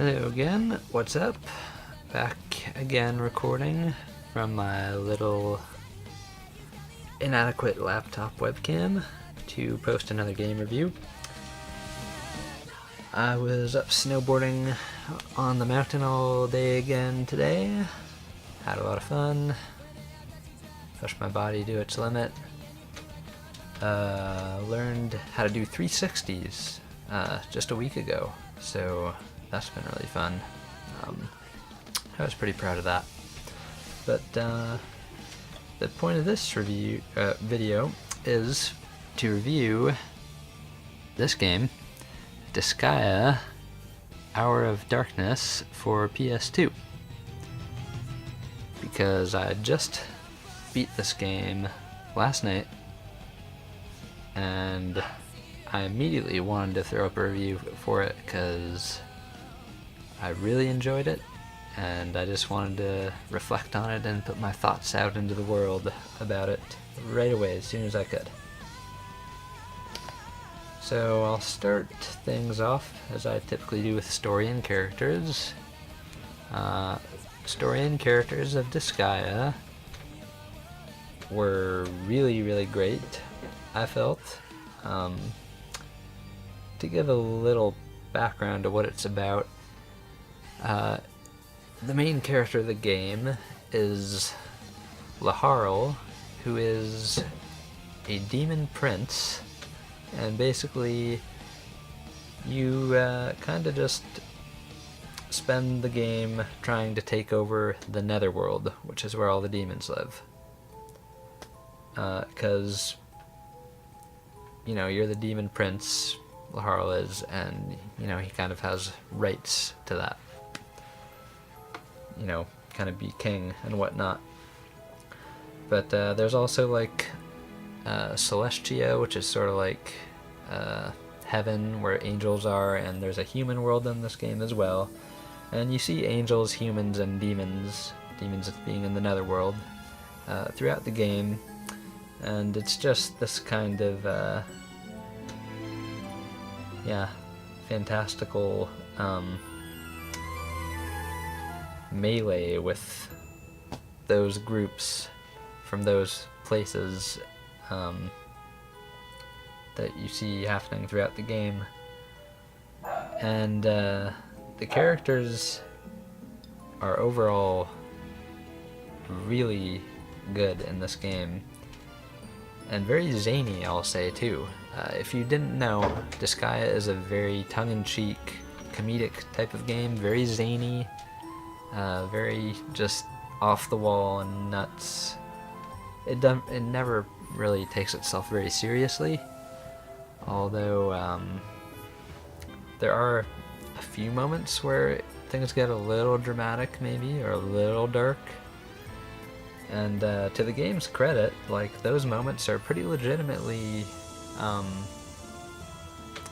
Hello again, what's up? Back again recording from my little inadequate laptop webcam to post another game review. I was up snowboarding on the mountain all day again today. Had a lot of fun. Pushed my body to its limit. Learned how to do 360s just a week ago, so that's been really fun. I was pretty proud of that. But the point of this video is to review this game, Disgaea, Hour of Darkness for PS2. Because I just beat this game last night, and I immediately wanted to throw up a review for it because I really enjoyed it, and I just wanted to reflect on it and put my thoughts out into the world about it right away as soon as I could. So I'll start things off as I typically do with story and characters. Story and characters of Disgaea were really great, I felt. To give a little background to what it's about, the main character of the game is Laharl, who is a demon prince, and basically you kind of just spend the game trying to take over the netherworld, which is where all the demons live. Because, you know, you're the demon prince, Laharl is, and, you know, he kind of has rights to that. You know, kind of be king and whatnot. But there's also, like, Celestia, which is sort of like heaven, where angels are, and there's a human world in this game as well. And you see angels, humans, and demons being in the netherworld throughout the game. And it's just this kind of, fantastical melee with those groups from those places that you see happening throughout the game. And the characters are overall really good in this game. And very zany, I'll say, too. If you didn't know, Disgaea is a very tongue-in-cheek, comedic type of game. Very zany, very just off-the-wall and nuts. It never really takes itself very seriously. Although, there are a few moments where things get a little dramatic, maybe, or a little dark. And to the game's credit, like, those moments are pretty legitimately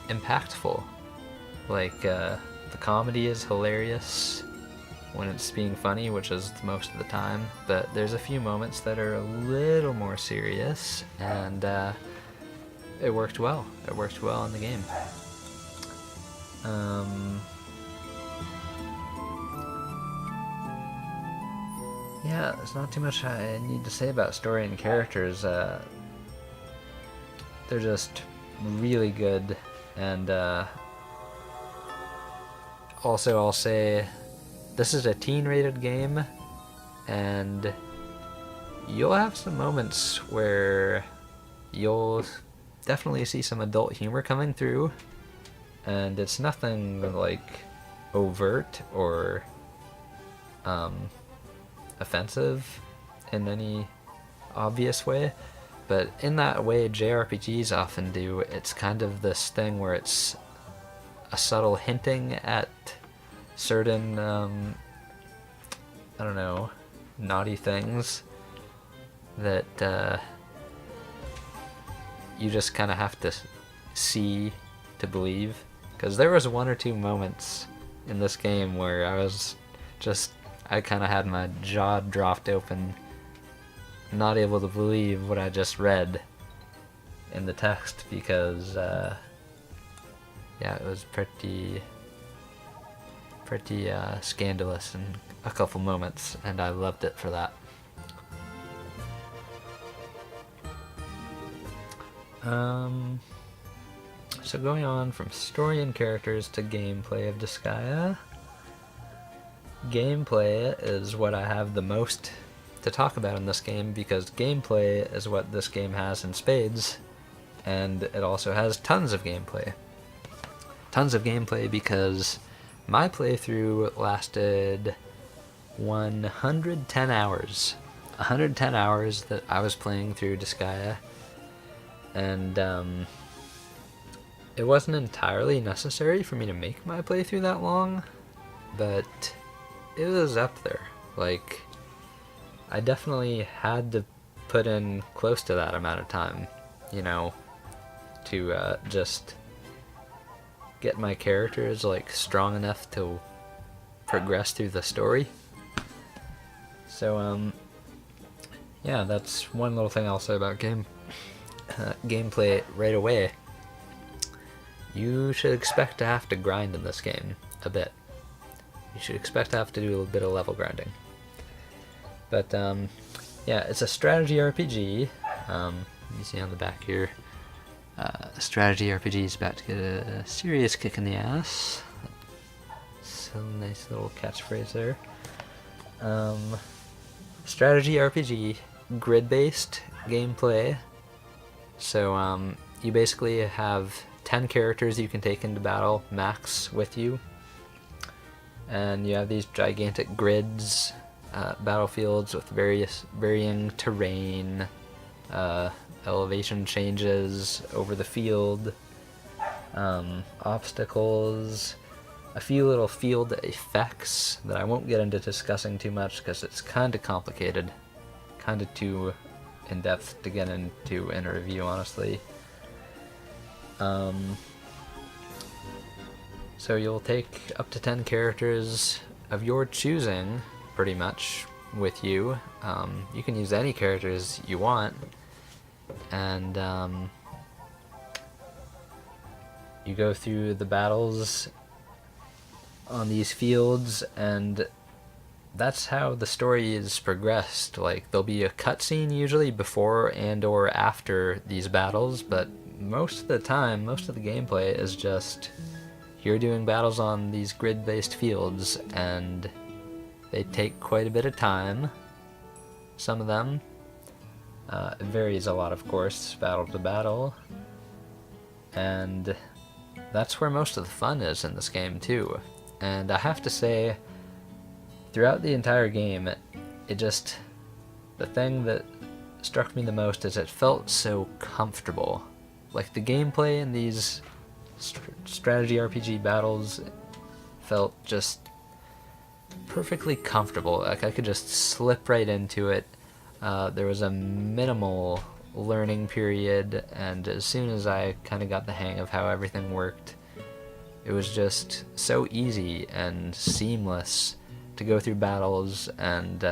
impactful. Like, the comedy is hilarious when it's being funny, which is most of the time, but there's a few moments that are a little more serious, and it worked well. It worked well in the game. Yeah, there's not too much I need to say about story and characters. They're just really good, and also I'll say this is a teen-rated game, and you'll have some moments where you'll definitely see some adult humor coming through, and it's nothing like overt or offensive in any obvious way, but in that way JRPGs often do. It's kind of this thing where it's a subtle hinting at certain, I don't know, naughty things that you just kind of have to see to believe. Because there was one or two moments in this game where I kind of had my jaw dropped open, not able to believe what I just read in the text, because yeah, it was pretty pretty scandalous in a couple moments, and I loved it for that. So going on from story and characters to gameplay of Disgaea. Gameplay is what I have the most to talk about in this game, because gameplay is what this game has in spades, and it also has tons of gameplay. Tons of gameplay because my playthrough lasted 110 hours. 110 hours that I was playing through Disgaea, and it wasn't entirely necessary for me to make my playthrough that long, but it was up there. Like, I definitely had to put in close to that amount of time, you know, to just get my characters like strong enough to progress through the story. So yeah, that's one little thing I'll say about gameplay right away. You should expect to have to grind in this game a bit. You should expect to have to do a bit of level grinding. But yeah, it's a strategy RPG. You see on the back here, strategy RPG is about to get a serious kick in the ass. So nice little catchphrase there. Strategy RPG, grid-based gameplay. So you basically have 10 characters you can take into battle max with you, and you have these gigantic grids, battlefields with varying terrain, elevation changes over the field, obstacles, a few little field effects that I won't get into discussing too much because it's kind of complicated, kind of too in-depth to get into in a review, honestly. So you'll take up to 10 characters of your choosing, pretty much, with you. You can use any characters you want, and you go through the battles on these fields, and that's how the story is progressed. Like, there'll be a cutscene usually before and or after these battles, but most of the time, most of the gameplay is just you're doing battles on these grid-based fields, and they take quite a bit of time, some of them. It varies a lot, of course, battle to battle, and that's where most of the fun is in this game, too. And I have to say, throughout the entire game, the thing that struck me the most is it felt so comfortable. Like, the gameplay in these strategy RPG battles felt just perfectly comfortable. Like, I could just slip right into it. There was a minimal learning period, and as soon as I kind of got the hang of how everything worked, it was just so easy and seamless to go through battles and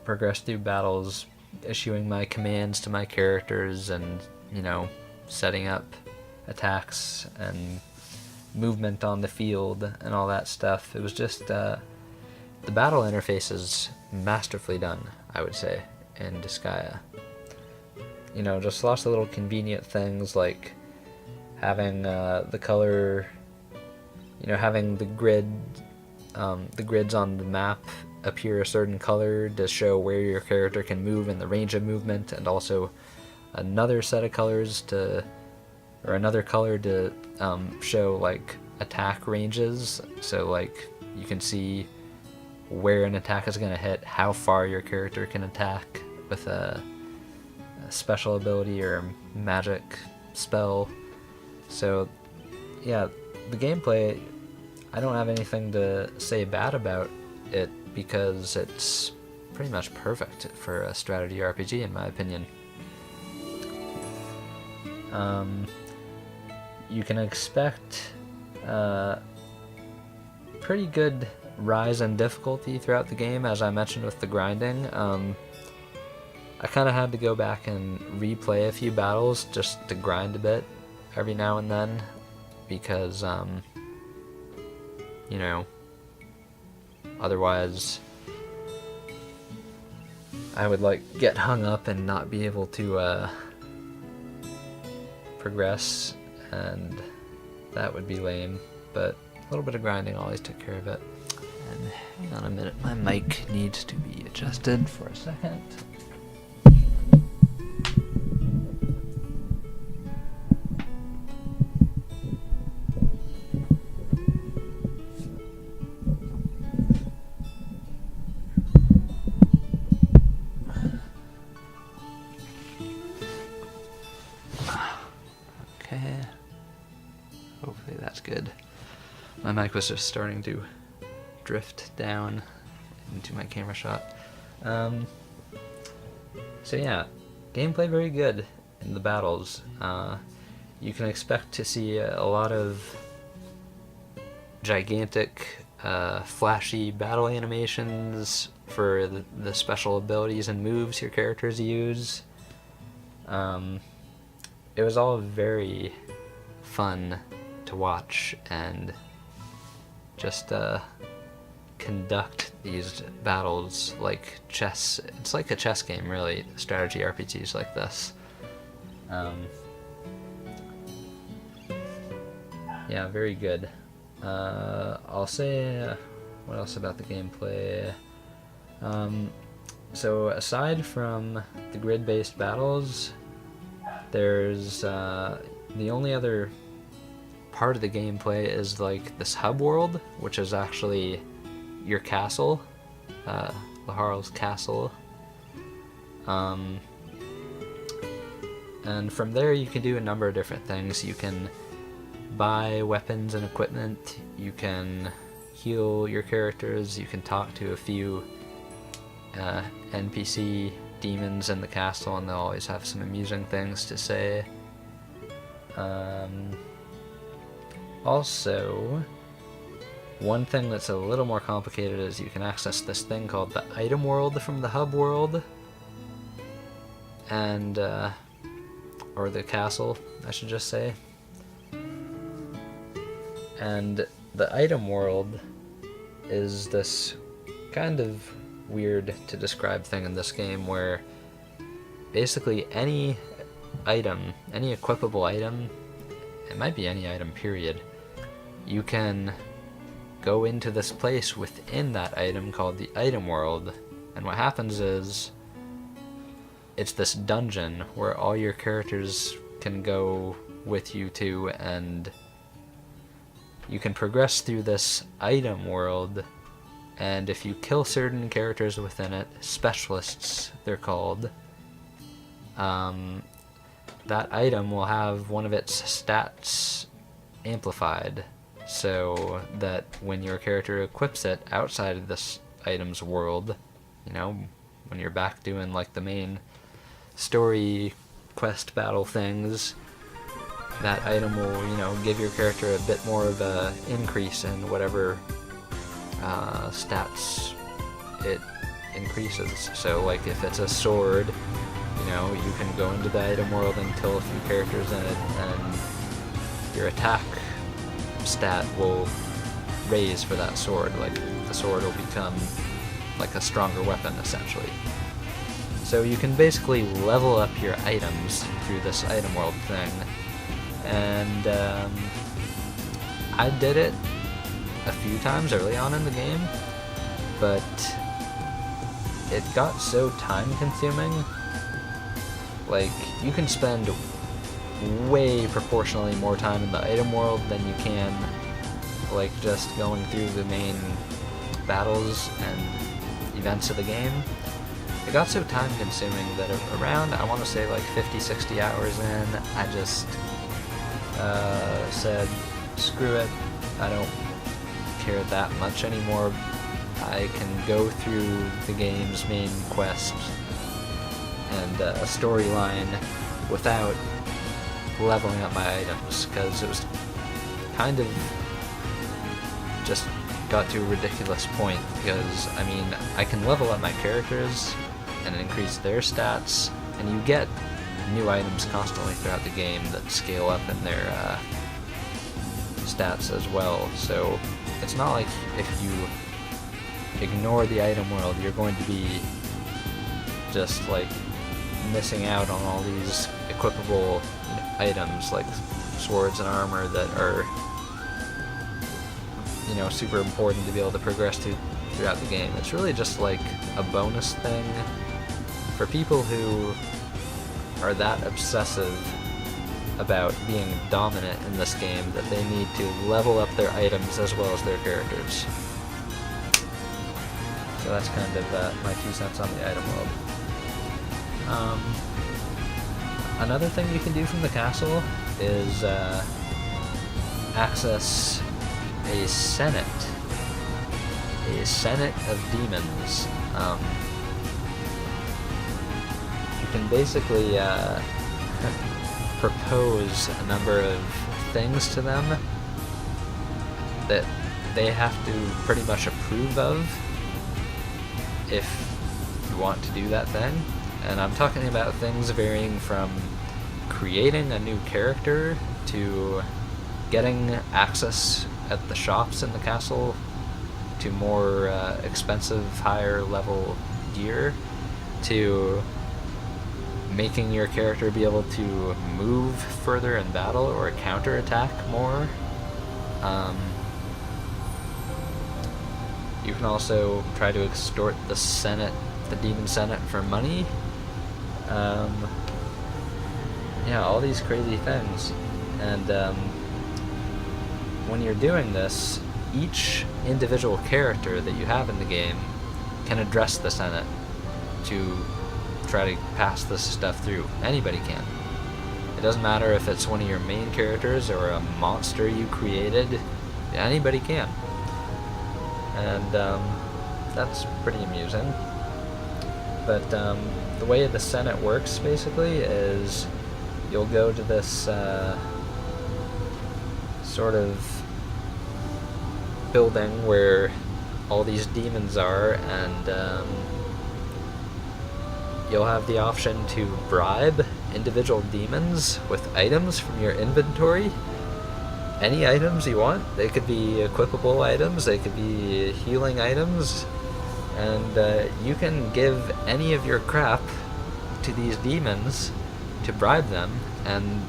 progress through battles, issuing my commands to my characters and, you know, setting up attacks and movement on the field and all that stuff. It was just, the battle interface is masterfully done, I would say, in Disgaea. You know, just lots of little convenient things like having the color, you know, having the grids on the map appear a certain color to show where your character can move and the range of movement, and also another set of colors or another color to show like attack ranges, so like you can see where an attack is going to hit, how far your character can attack with a special ability or a magic spell. So yeah, the gameplay, I don't have anything to say bad about it because it's pretty much perfect for a strategy RPG in my opinion. You can expect pretty good rise in difficulty throughout the game, as I mentioned with the grinding. I kind of had to go back and replay a few battles just to grind a bit every now and then, because you know, otherwise I would like get hung up and not be able to progress, and that would be lame, but a little bit of grinding always took care of it. And hang on a minute, my mic needs to be adjusted for a second. Okay, hopefully that's good. My mic was just starting to drift down into my camera shot. So yeah, gameplay very good in the battles. You can expect to see a lot of gigantic, flashy battle animations for the special abilities and moves your characters use. It was all very fun to watch and just conduct these battles like chess. It's like a chess game, really, strategy RPGs like this. Yeah, very good. I'll say, what else about the gameplay? So aside from the grid-based battles, there's the only other part of the gameplay is like this hub world, which is actually your castle, Laharl's castle. And from there you can do a number of different things. You can buy weapons and equipment, you can heal your characters, you can talk to a few NPC demons in the castle, and they'll always have some amusing things to say. Also, one thing that's a little more complicated is you can access this thing called the item world from the hub world, and or the castle, I should just say. And the item world is this kind of weird to describe thing in this game where basically any item, any equipable item, it might be any item period, you can go into this place within that item called the item world, and what happens is it's this dungeon where all your characters can go with you to, and you can progress through this item world, and if you kill certain characters within it, specialists they're called, that item will have one of its stats amplified, so that when your character equips it outside of this item's world, you know, when you're back doing like the main story quest battle things, that item will, you know, give your character a bit more of a increase in whatever stats it increases. So like if it's a sword, you know, you can go into the item world and kill a few characters in it, and your attack stat will raise for that sword. Like the sword will become like a stronger weapon essentially. So you can basically level up your items through this item world thing, and I did it a few times early on in the game, but it got so time consuming. Like, you can spend way proportionally more time in the item world than you can like just going through the main battles and events of the game. It got so time consuming that around, I want to say like 50-60 hours in, I just said, screw it, I don't care that much anymore. I can go through the game's main quest and a storyline without leveling up my items, because it was kind of just got to a ridiculous point, because I mean, I can level up my characters and increase their stats, and you get new items constantly throughout the game that scale up in their stats as well. So it's not like if you ignore the item world, you're going to be just like missing out on all these equipable items like swords and armor that are, you know, super important to be able to progress throughout the game. It's really just like a bonus thing for people who are that obsessive about being dominant in this game that they need to level up their items as well as their characters. So that's kind of my 2 cents on the item world. Another thing you can do from the castle is access a senate of demons. You can basically propose a number of things to them that they have to pretty much approve of if you want to do that thing. And I'm talking about things varying from creating a new character to getting access at the shops in the castle to more expensive, higher level gear, to making your character be able to move further in battle or counterattack more. You can also try to extort the Demon Senate for money. Yeah, all these crazy things. And when you're doing this, each individual character that you have in the game can address the Senate to try to pass this stuff through. Anybody can. It doesn't matter if it's one of your main characters or a monster you created. Anybody can. And that's pretty amusing. But the way the Senate works basically is you'll go to this sort of building where all these demons are, and you'll have the option to bribe individual demons with items from your inventory. Any items you want. They could be equipable items, they could be healing items, and you can give any of your crap to these demons to bribe them and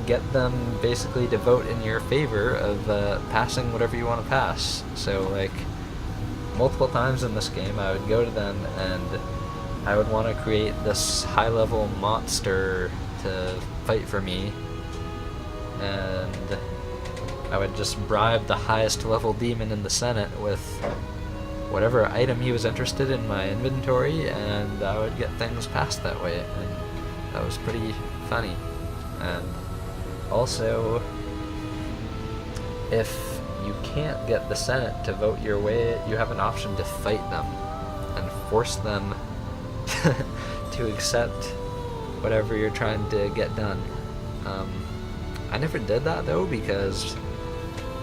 get them basically to vote in your favor of passing whatever you want to pass. So like multiple times in this game I would go to them and I would want to create this high level monster to fight for me, and I would just bribe the highest level demon in the Senate with whatever item he was interested in my inventory, and I would get things passed that way, and that was pretty funny. And also, if you can't get the Senate to vote your way, you have an option to fight them and force them to accept whatever you're trying to get done. I never did that though, because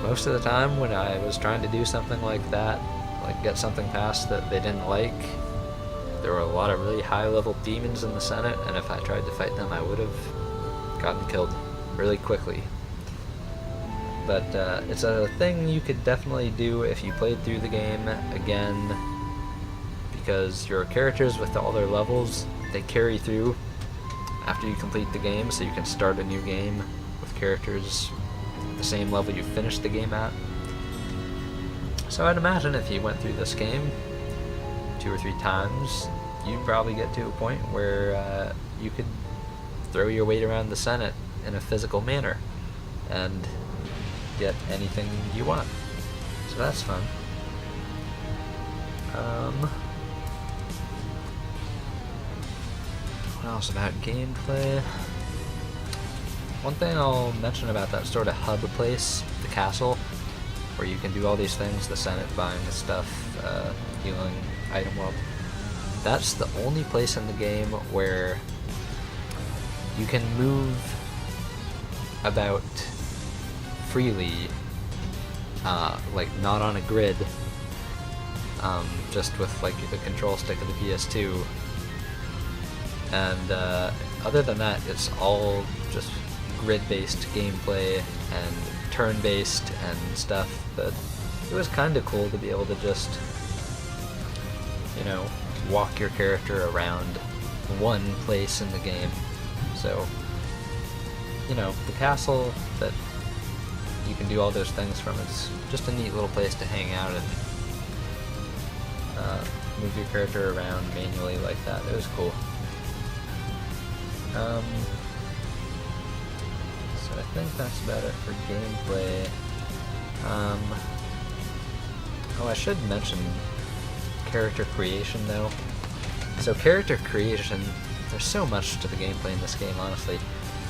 most of the time when I was trying to do something like that, like get something passed that they didn't like, there were a lot of really high level demons in the Senate, and if I tried to fight them I would have gotten killed really quickly. But it's a thing you could definitely do if you played through the game again, because your characters with all their levels, they carry through after you complete the game, so you can start a new game with characters the same level you finished the game at. So I'd imagine if you went through this game 2 or 3 times, you'd probably get to a point where you could throw your weight around the Senate in a physical manner and get anything you want. So that's fun. What else about gameplay? One thing I'll mention about that sort of hub place, the castle, where you can do all these things, the Senate, buying the stuff, healing, item world. That's the only place in the game where you can move about freely, like not on a grid, just with like the control stick of the PS2. And other than that, it's all just grid-based gameplay, and turn-based and stuff, but it was kind of cool to be able to just, you know, walk your character around one place in the game. So, you know, the castle that you can do all those things from, it's just a neat little place to hang out and move your character around manually like that. It was cool. So I think that's about it for gameplay. Oh, I should mention character creation though. So character creation, there's so much to the gameplay in this game, honestly.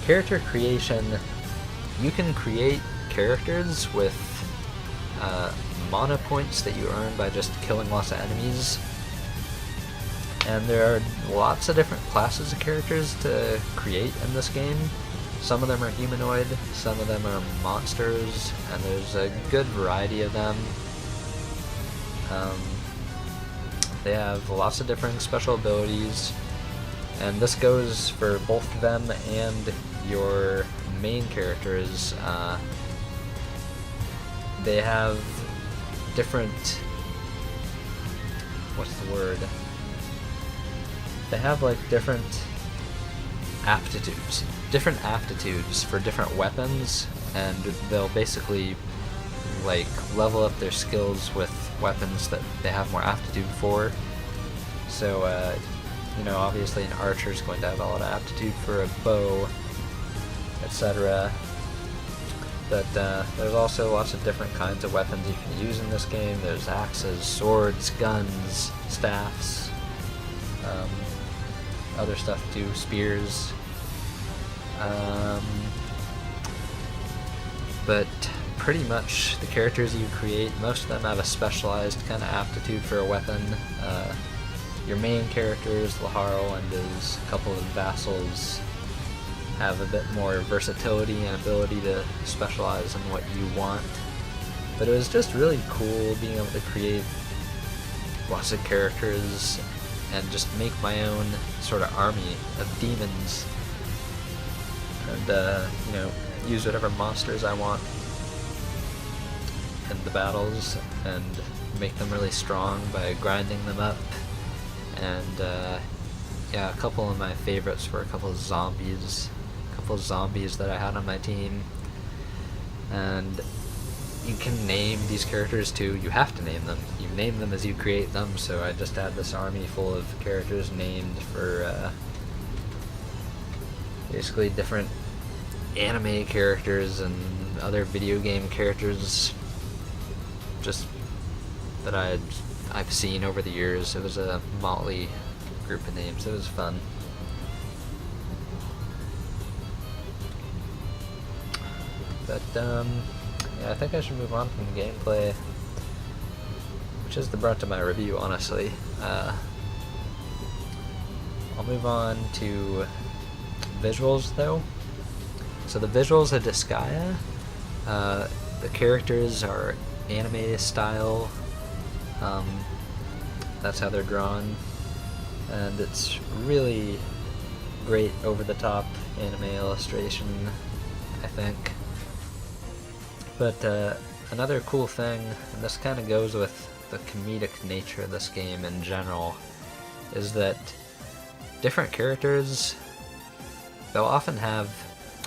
Character creation, you can create characters with mana points that you earn by just killing lots of enemies. And there are lots of different classes of characters to create in this game. Some of them are humanoid, some of them are monsters, and there's a good variety of them. They have lots of different special abilities, and this goes for both them and your main characters. They have different, what's the word? They have like different aptitudes for different weapons, and they'll basically like level up their skills with weapons that they have more aptitude for. So, you know, obviously an archer is going to have a lot of aptitude for a bow, etc. But there's also lots of different kinds of weapons you can use in this game. There's axes, swords, guns, staffs, other stuff too, spears. But pretty much the characters you create, most of them have a specialized kind of aptitude for a weapon. Your main characters, Laharo and his couple of vassals, have a bit more versatility and ability to specialize in what you want. But it was just really cool being able to create lots of characters and just make my own sort of army of demons, and you know, use whatever monsters I want in the battles and make them really strong by grinding them up. And yeah, a couple of my favorites were a couple of zombies that I had on my team. And you can name these characters too. You have to name them. You name them as you create them, so I just had this army full of characters named for basically different anime characters and other video game characters just that I've seen over the years. It was a motley group of names. It was fun. But yeah, I think I should move on from gameplay, which is the brunt of my review, honestly. I'll move on to visuals, though. So the visuals of Disgaea, the characters are anime style. That's how they're drawn, and it's really great over-the-top anime illustration, I think. But another cool thing, and this kind of goes with the comedic nature of this game in general, is that different characters, they'll often have,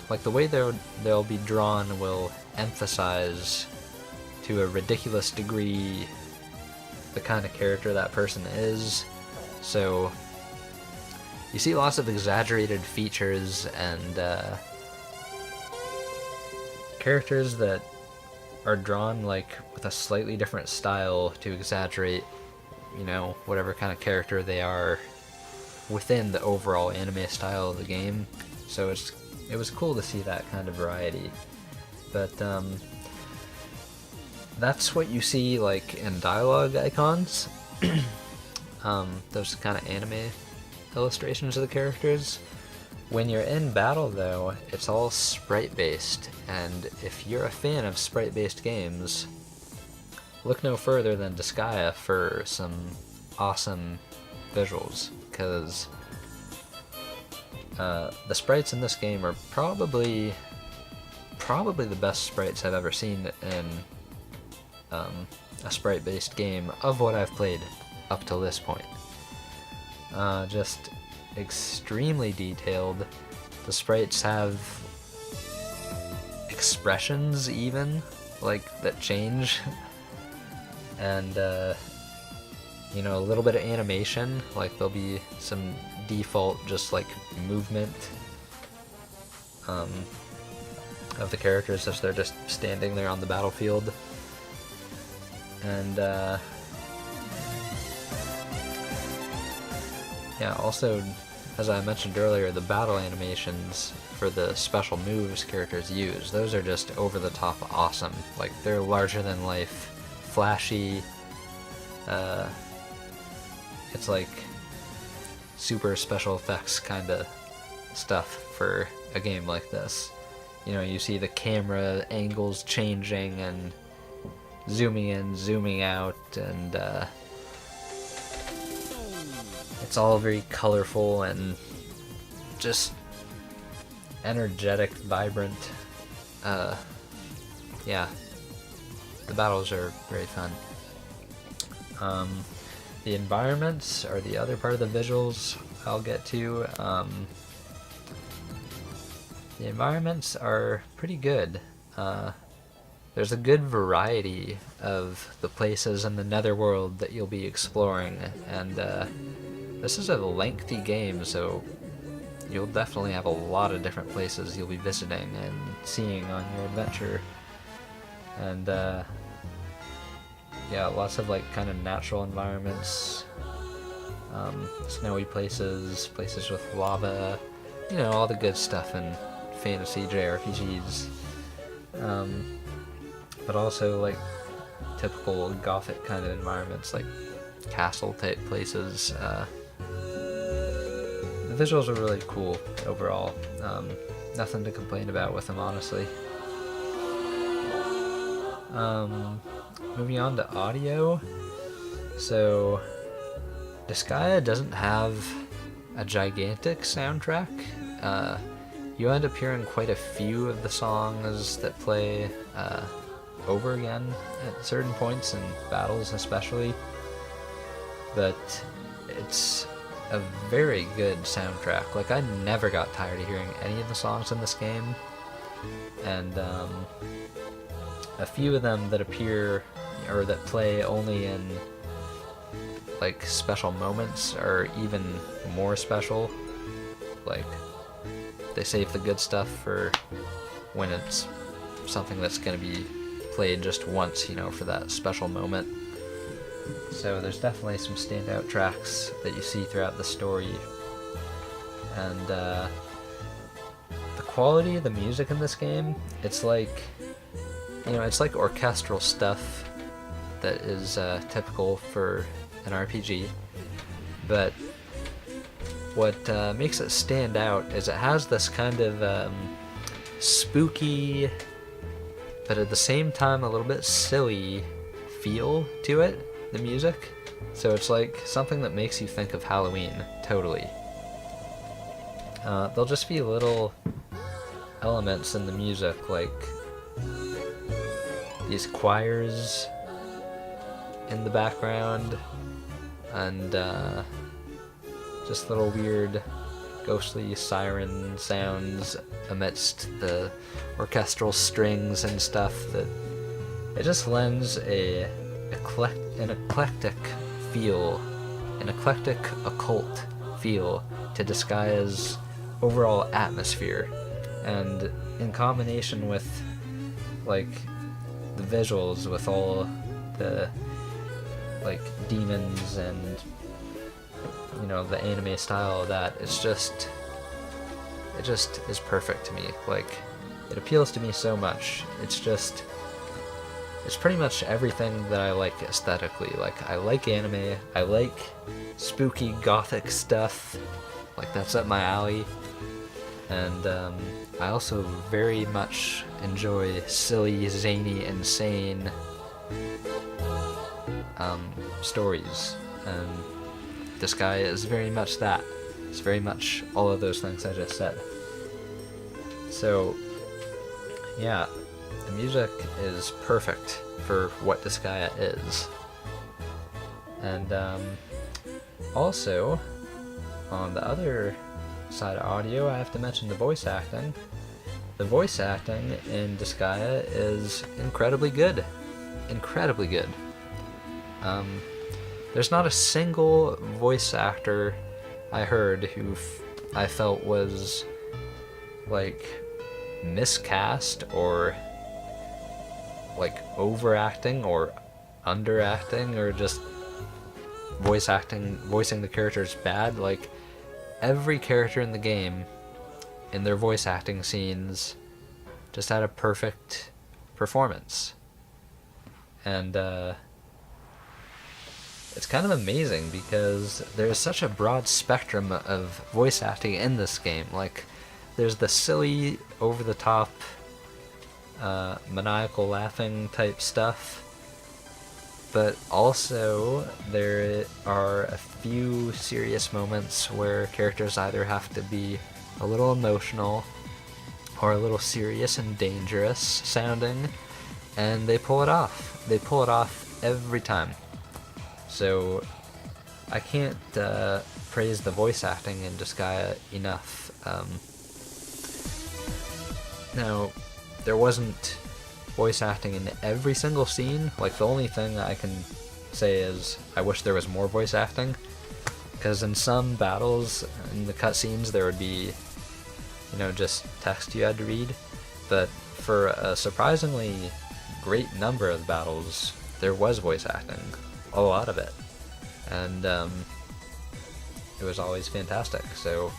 like, the way they'll be drawn will emphasize to a ridiculous degree the kind of character that person is. So you see lots of exaggerated features and characters that are drawn like with a slightly different style to exaggerate, you know, whatever kind of character they are within the overall anime style of the game. So it was cool to see that kind of variety. But that's what you see like in dialogue icons. Those kind of anime illustrations of the characters. When you're in battle, though, it's all sprite-based, and if you're a fan of sprite-based games, look no further than Disgaea for some awesome visuals, because the sprites in this game are probably probably the best sprites I've ever seen in a sprite-based game of what I've played up to this point. Just extremely detailed. The sprites have expressions even, like, that change. And, you know, a little bit of animation, like there'll be some default just like movement of the characters as they're just standing there on the battlefield. And yeah, also, as I mentioned earlier, the battle animations for the special moves characters use, those are just over the top awesome. Like, they're larger than life, flashy. It's like super special effects kind of stuff for a game like this. You know, you see the camera angles changing and zooming in, zooming out, and it's all very colorful and just energetic, vibrant. Yeah, the battles are very fun. The environments are the other part of the visuals I'll get to. The environments are pretty good. There's a good variety of the places in the Netherworld that you'll be exploring, and this is a lengthy game, so you'll definitely have a lot of different places you'll be visiting and seeing on your adventure. And yeah, lots of like kind of natural environments, snowy places, places with lava, you know, all the good stuff in fantasy JRPGs. But also like typical gothic kind of environments, like castle type places. The visuals are really cool overall. Nothing to complain about with them, honestly. Moving on to audio. So, Disgaea doesn't have a gigantic soundtrack. You end up hearing quite a few of the songs that play over again at certain points in battles especially. But it's a very good soundtrack. Like, I never got tired of hearing any of the songs in this game. And a few of them that appear or that play only in like special moments are even more special. Like, they save the good stuff for when it's something that's going to be played just once, you know, for that special moment. So there's definitely some standout tracks that you see throughout the story. And the quality of the music in this game, it's like, you know, it's like orchestral stuff that is typical for an RPG, but what makes it stand out is it has this kind of spooky, but at the same time a little bit silly feel to it, the music. So it's like something that makes you think of Halloween, totally. There'll just be little elements in the music, like these choirs in the background, and just little weird ghostly siren sounds amidst the orchestral strings and stuff, that it just lends an eclectic feel, an eclectic occult feel to Disgaea's overall atmosphere. And in combination with like the visuals, with all the like demons and, you know, the anime style of that, it just is perfect to me. Like, it appeals to me so much. It's pretty much everything that I like aesthetically. Like, I like anime, I like spooky gothic stuff, like that's up my alley, and I also very much enjoy silly, zany, insane stories, and Disgaea is very much that. It's very much all of those things I just said. So, Yeah, the music is perfect for what Disgaea is. And also, on the other side of audio, I have to mention the voice acting. The voice acting in Disgaea is incredibly good. Incredibly good. There's not a single voice actor I heard who I felt was like miscast or like overacting or underacting or just voicing the characters bad. Like every character in the game in their voice acting scenes just had a perfect performance. And it's kind of amazing because there's such a broad spectrum of voice acting in this game. Like, there's the silly, over-the-top, maniacal laughing type stuff, but also there are a few serious moments where characters either have to be a little emotional or a little serious and dangerous sounding, and they pull it off. They pull it off every time. So I can't praise the voice acting in Disgaea enough. Now, there wasn't voice acting in every single scene. Like, the only thing I can say is I wish there was more voice acting, because in some battles, in the cutscenes, there would be, just text you had to read. But for a surprisingly great number of the battles, there was voice acting. A lot of it. And it was always fantastic. So,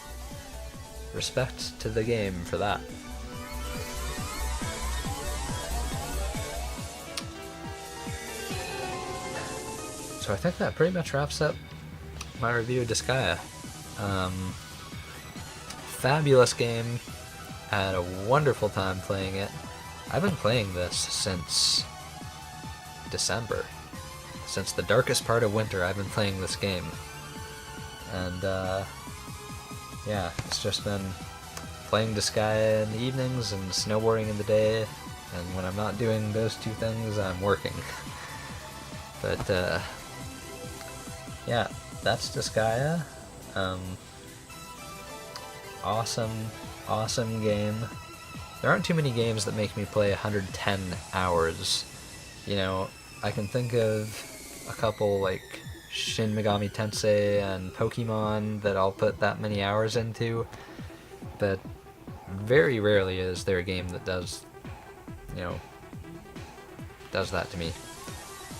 respect to the game for that. So I think that pretty much wraps up my review of Disgaea. Fabulous game. I had a wonderful time playing it. I've been playing this since December. Since the darkest part of winter, I've been playing this game. And, yeah, it's just been playing Disgaea in the evenings and snowboarding in the day. And when I'm not doing those two things, I'm working. But, yeah, that's Disgaea. Awesome game. There aren't too many games that make me play 110 hours. I can think of a couple like Shin Megami Tensei and Pokemon that I'll put that many hours into, but very rarely is there a game that does that to me.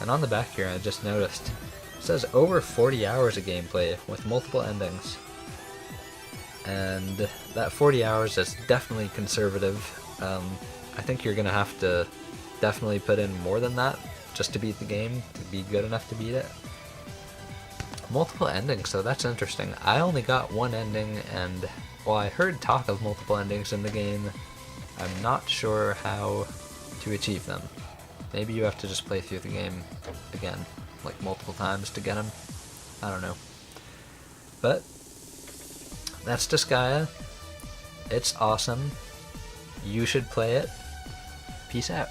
And on the back here, I just noticed, it says over 40 hours of gameplay with multiple endings. And that 40 hours is definitely conservative. I think you're gonna have to definitely put in more than that just to beat the game, to be good enough to beat it. Multiple endings, so that's interesting. I only got one ending, and while I heard talk of multiple endings in the game, I'm not sure how to achieve them. Maybe you have to just play through the game again, like multiple times to get them. I don't know. But that's Disgaea. It's awesome. You should play it. Peace out.